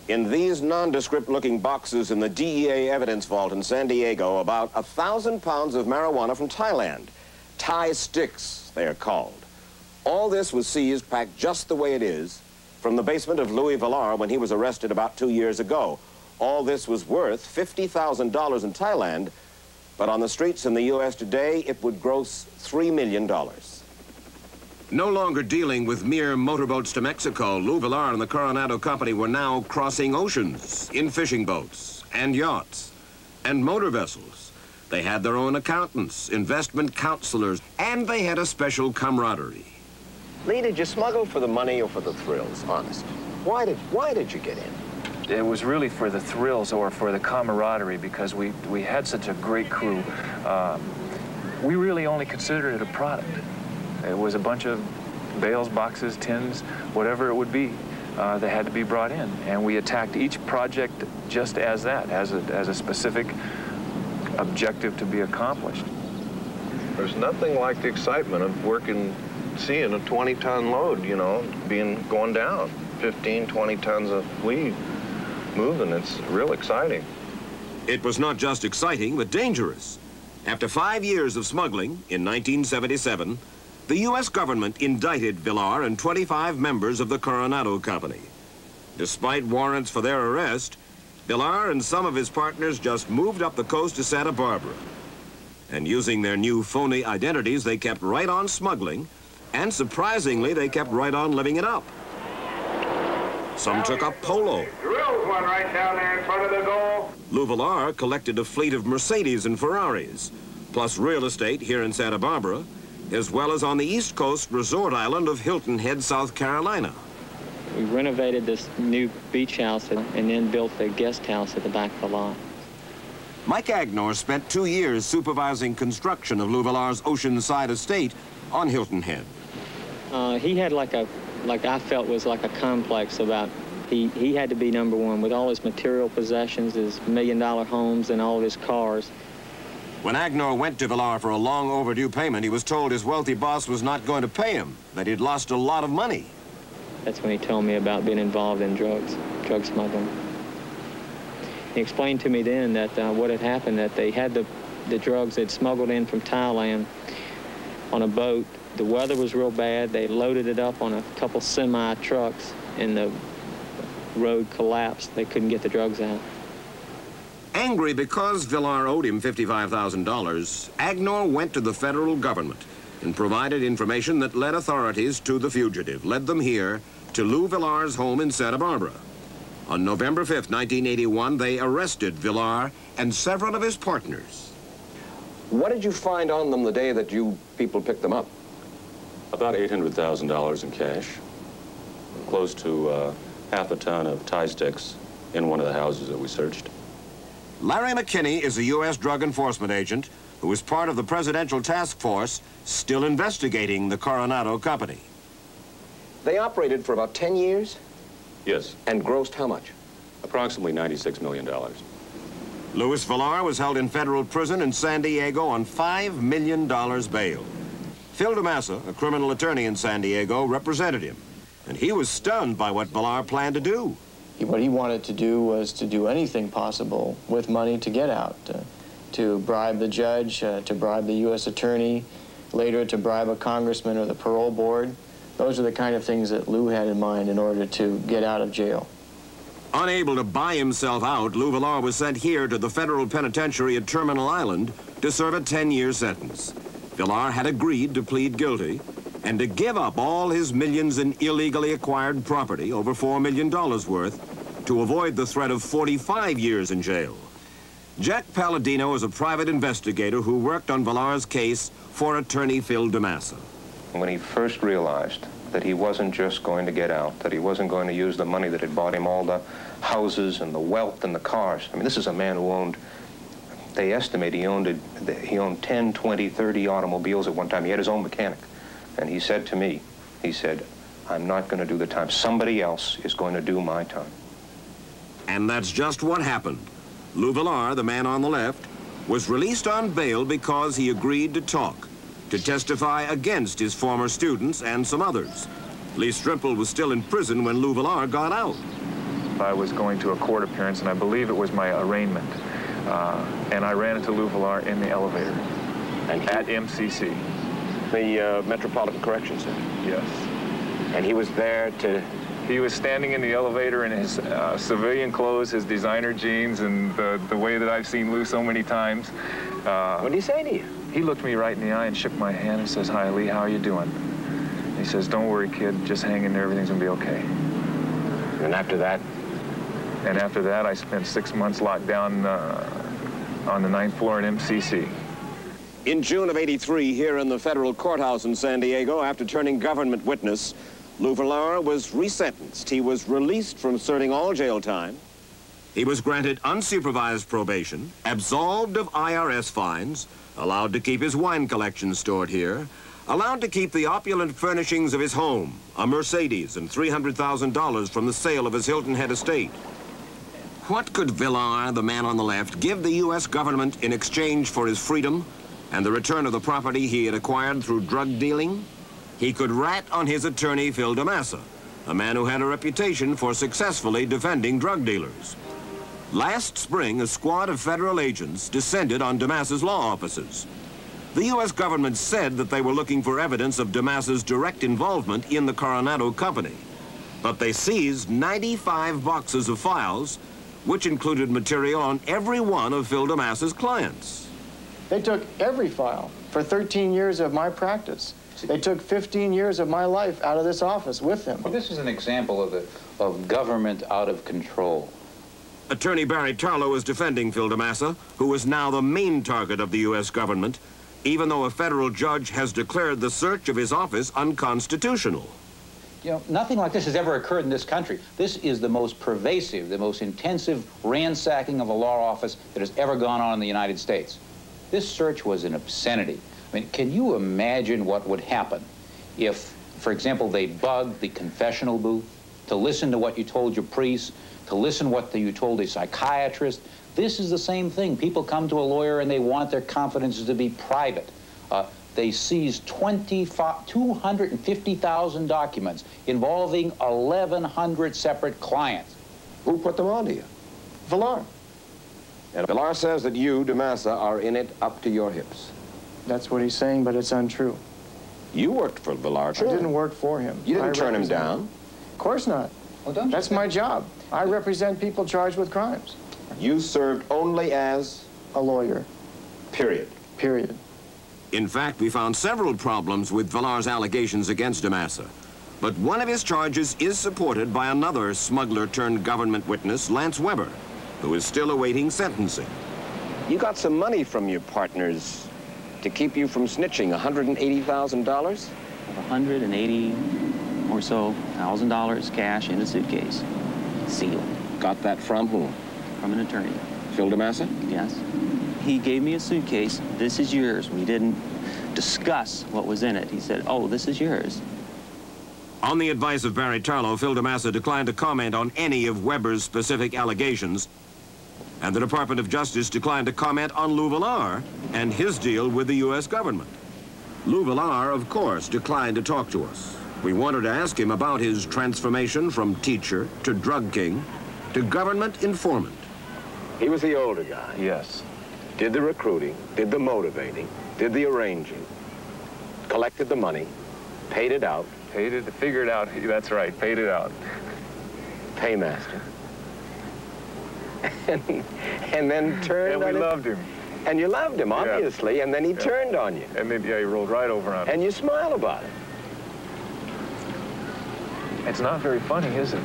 In these nondescript-looking boxes in the DEA evidence vault in San Diego, about 1,000 pounds of marijuana from Thailand. Thai sticks, they are called. All this was seized, packed just the way it is, from the basement of Louis Villar when he was arrested about 2 years ago. All this was worth $50,000 in Thailand, but on the streets in the U.S. today, it would gross $3 million. No longer dealing with mere motorboats to Mexico, Lou Villar and the Coronado Company were now crossing oceans in fishing boats and yachts and motor vessels. They had their own accountants, investment counselors, and they had a special camaraderie. Lee, did you smuggle for the money or for the thrills, honest? Why did you get in? It was really for the thrills or for the camaraderie because we had such a great crew. We really only considered it a product. It was a bunch of bales, boxes, tins, whatever it would be that had to be brought in. And we attacked each project just as that, as a specific objective to be accomplished. There's nothing like the excitement of seeing a 20-ton load, you know, going down. 15, 20 tons of weed moving. It's real exciting. It was not just exciting, but dangerous. After 5 years of smuggling, in 1977, the U.S. government indicted Villar and 25 members of the Coronado Company. Despite warrants for their arrest, Villar and some of his partners just moved up the coast to Santa Barbara. And using their new phony identities, they kept right on smuggling, and surprisingly, they kept right on living it up. Some took up polo. Drills one right down there in front of the goal. Lou Villar collected a fleet of Mercedes and Ferraris, plus real estate here in Santa Barbara, as well as on the East Coast resort island of Hilton Head, South Carolina. We renovated this new beach house and then built the guest house at the back of the lot. Mike Agnor spent 2 years supervising construction of Lou Villar's oceanside estate on Hilton Head. He had like I felt was like a complex about he had to be number one with all his material possessions, his $1-million homes and all of his cars. When Agnor went to Villar for a long overdue payment, he was told his wealthy boss was not going to pay him, that he'd lost a lot of money. That's when he told me about being involved in drug smuggling. He explained to me then that what had happened, that they had the drugs they'd smuggled in from Thailand on a boat. The weather was real bad. They loaded it up on a couple semi-trucks, and the road collapsed. They couldn't get the drugs out. Angry because Villar owed him $55,000, Agnor went to the federal government and provided information that led authorities to the fugitive, led them here to Lou Villar's home in Santa Barbara. On November 5th, 1981, they arrested Villar and several of his partners. What did you find on them the day that you people picked them up? About $800,000 in cash, close to half a ton of Thai sticks in one of the houses that we searched. Larry McKinney is a U.S. drug enforcement agent who is part of the presidential task force still investigating the Coronado Company. They operated for about 10 years? Yes. And grossed how much? Approximately $96 million. Louis Villar was held in federal prison in San Diego on $5 million bail. Phil DeMassa, a criminal attorney in San Diego, represented him, and he was stunned by what Villar planned to do. What he wanted to do was to do anything possible with money to get out, to bribe the judge, to bribe the U.S. attorney, later to bribe a congressman or the parole board. Those are the kind of things that Lou had in mind in order to get out of jail. Unable to buy himself out, Lou Villar was sent here to the federal penitentiary at Terminal Island to serve a 10-year sentence. Villar had agreed to plead guilty and to give up all his millions in illegally acquired property, over $4 million worth, to avoid the threat of 45 years in jail. Jack Palladino is a private investigator who worked on Villar's case for attorney Phil DeMassa. When he first realized that he wasn't just going to get out, that he wasn't going to use the money that had bought him all the houses and the wealth and the cars. I mean, this is a man who owned, they estimate he owned 10, 20, 30 automobiles at one time. He had his own mechanic. And he said to me, he said, I'm not going to do the time. Somebody else is going to do my time. And that's just what happened. Lou Villar, the man on the left, was released on bail because he agreed to talk, to testify against his former students and some others. Lee Strimple was still in prison when Lou Villar got out. I was going to a court appearance, and I believe it was my arraignment. And I ran into Lou Villar in the elevator at MCC. The Metropolitan Correction Center? Yes. And he was there to... He was standing in the elevator in his civilian clothes, his designer jeans, and the way that I've seen Lou so many times. What did he say to you? He looked me right in the eye and shook my hand and says, "Hi, Lee, how are you doing?" He says, "Don't worry, kid, just hang in there, everything's gonna be okay." And after that? And after that, I spent 6 months locked down on the 9th floor at MCC. In June of '83, here in the federal courthouse in San Diego, after turning government witness, Lou Villar was resentenced. He was released from serving all jail time. He was granted unsupervised probation, absolved of IRS fines, allowed to keep his wine collection stored here, allowed to keep the opulent furnishings of his home, a Mercedes and $300,000 from the sale of his Hilton Head estate. What could Villar, the man on the left, give the U.S. government in exchange for his freedom and the return of the property he had acquired through drug dealing? He could rat on his attorney, Phil DeMassa, a man who had a reputation for successfully defending drug dealers. Last spring, a squad of federal agents descended on DeMassa's law offices. The U.S. government said that they were looking for evidence of DeMassa's direct involvement in the Coronado Company. But they seized 95 boxes of files, which included material on every one of Phil DeMassa's clients. They took every file for 13 years of my practice. They took 15 years of my life out of this office with them. Well, this is an example of government out of control. Attorney Barry Tarlow is defending Phil DeMassa, who is now the main target of the U.S. government, even though a federal judge has declared the search of his office unconstitutional. You know, nothing like this has ever occurred in this country. This is the most pervasive, the most intensive ransacking of a law office that has ever gone on in the United States. This search was an obscenity. I mean, can you imagine what would happen if, for example, they bugged the confessional booth to listen to what you told your priest, to listen to what you told a psychiatrist? This is the same thing. People come to a lawyer and they want their confidences to be private. They seized 250,000 documents involving 1,100 separate clients. Who put them on to you? Villar. And Villar says that you, DeMassa, are in it up to your hips. That's what he's saying, but it's untrue. You worked for Villar, too. I didn't work for him. You didn't turn him down? Of course not. Well, don't you That's my job. I represent people charged with crimes. You served only as? A lawyer. Period. Period. In fact, we found several problems with Villar's allegations against DeMassa. But one of his charges is supported by another smuggler-turned-government witness, Lance Weber, who is still awaiting sentencing. You got some money from your partners to keep you from snitching, $180,000? $180 or so $1,000 cash in a suitcase, sealed. Got that from whom? From an attorney. Phil DeMassa? Yes. He gave me a suitcase. This is yours. We didn't discuss what was in it. He said, "Oh, this is yours." On the advice of Barry Tarlow, Phil DeMassa declined to comment on any of Weber's specific allegations, and the Department of Justice declined to comment on Lou Villar and his deal with the U.S. government. Lou Villar, of course, declined to talk to us. We wanted to ask him about his transformation from teacher to drug king to government informant. He was the older guy. Yes. Did the recruiting, did the motivating, did the arranging, collected the money, paid it out. Paid it, figured out, that's right, paid it out. Paymaster. and then turned on And we loved him. And you loved him, obviously, and then he turned on you. And then, yeah, he rolled right over on And you smile about it. It's not very funny, is it?